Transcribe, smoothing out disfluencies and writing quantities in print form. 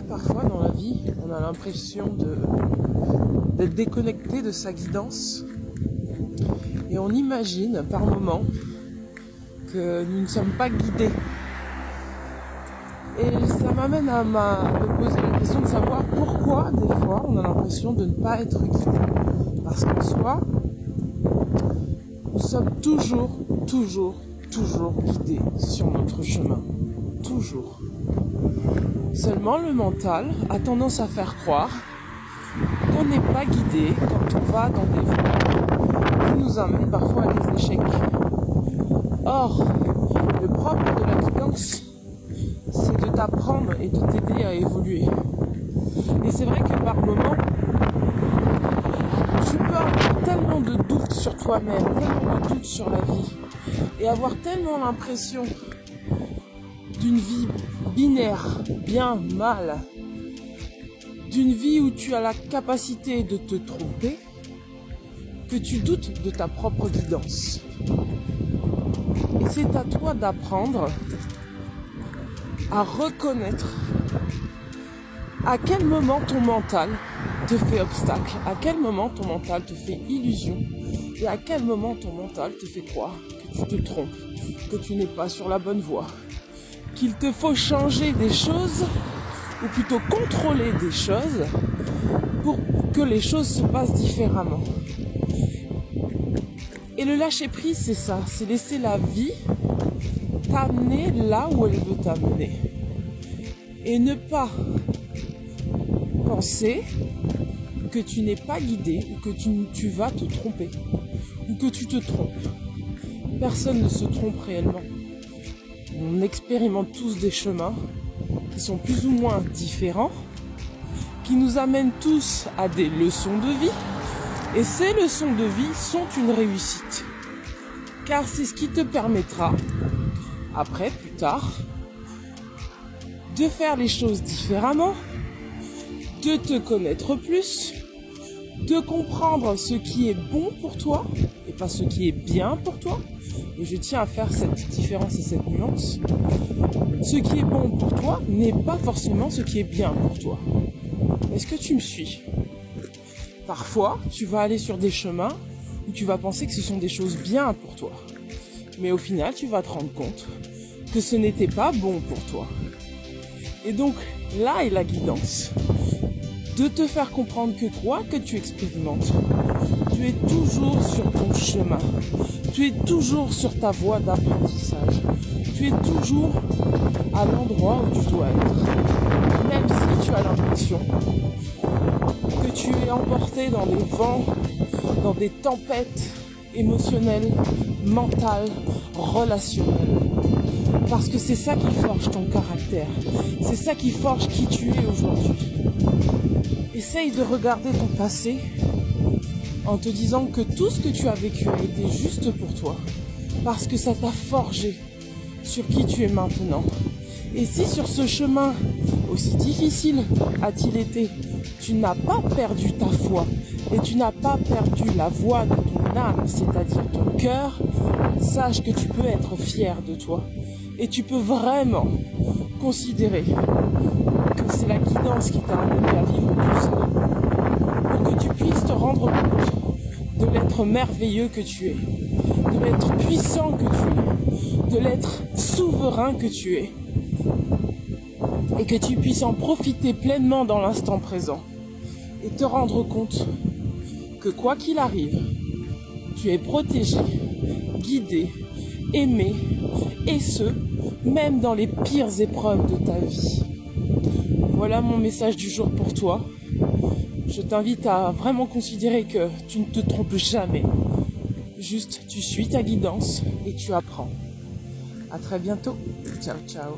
parfois dans la vie, on a l'impression d'être déconnecté de sa guidance et on imagine par moments que nous ne sommes pas guidés. Et ça m'amène à me poser la question de savoir pourquoi des fois on a l'impression de ne pas être guidé. Parce qu'en soi, nous sommes toujours guidés sur notre chemin. Toujours. Seulement le mental a tendance à faire croire qu'on n'est pas guidé quand on va dans des voies qui nous amènent parfois à des échecs. Or, le propre de la guidance, c'est de t'apprendre et de t'aider à évoluer. Et c'est vrai que par moments, tu peux avoir tellement de doutes sur toi-même, tellement de doutes sur la vie, et avoir tellement l'impression d'une vie binaire, bien, mal, d'une vie où tu as la capacité de te tromper, que tu doutes de ta propre guidance. Et c'est à toi d'apprendre à reconnaître à quel moment ton mental te fait obstacle, à quel moment ton mental te fait illusion et à quel moment ton mental te fait croire que tu te trompes, que tu n'es pas sur la bonne voie, qu'il te faut changer des choses ou plutôt contrôler des choses pour que les choses se passent différemment. Et le lâcher prise, c'est ça, c'est laisser la vie t'amener là où elle veut t'amener. Et ne pas penser que tu n'es pas guidé ou que tu vas te tromper ou que tu te trompes. Personne ne se trompe réellement. On expérimente tous des chemins qui sont plus ou moins différents, qui nous amènent tous à des leçons de vie. Et ces leçons de vie sont une réussite. Car c'est ce qui te permettra, après, plus tard, de faire les choses différemment, de te connaître plus, de comprendre ce qui est bon pour toi et pas ce qui est bien pour toi. Et je tiens à faire cette différence et cette nuance. Ce qui est bon pour toi n'est pas forcément ce qui est bien pour toi. Est-ce que tu me suis ? Parfois, tu vas aller sur des chemins où tu vas penser que ce sont des choses bien pour toi. Mais au final, tu vas te rendre compte que ce n'était pas bon pour toi. Et donc, là est la guidance. De te faire comprendre que quoi que tu expérimentes, tu es toujours sur ton chemin. Tu es toujours sur ta voie d'apprentissage. Tu es toujours à l'endroit où tu dois être. Même si tu as l'impression que tu es emporté dans des vents, dans des tempêtes émotionnelles, mentales, relationnelles. Parce que c'est ça qui forge ton caractère. C'est ça qui forge qui tu es aujourd'hui. Essaye de regarder ton passé en te disant que tout ce que tu as vécu a été juste pour toi. Parce que ça t'a forgé sur qui tu es maintenant. Et si sur ce chemin, aussi difficile a-t-il été, tu n'as pas perdu ta foi et tu n'as pas perdu la voix de ton âme, c'est-à-dire ton cœur, sache que tu peux être fier de toi. Et tu peux vraiment considérer que c'est la guidance qui t'a amené à vivre tout ça. Pour que tu puisses te rendre compte de l'être merveilleux que tu es, de l'être puissant que tu es, de l'être souverain que tu es. Et que tu puisses en profiter pleinement dans l'instant présent. Et te rendre compte que quoi qu'il arrive, tu es protégé, guidé, aimé, et ce, même dans les pires épreuves de ta vie. Voilà mon message du jour pour toi. Je t'invite à vraiment considérer que tu ne te trompes jamais. Juste, tu suis ta guidance et tu apprends. À très bientôt. Ciao, ciao.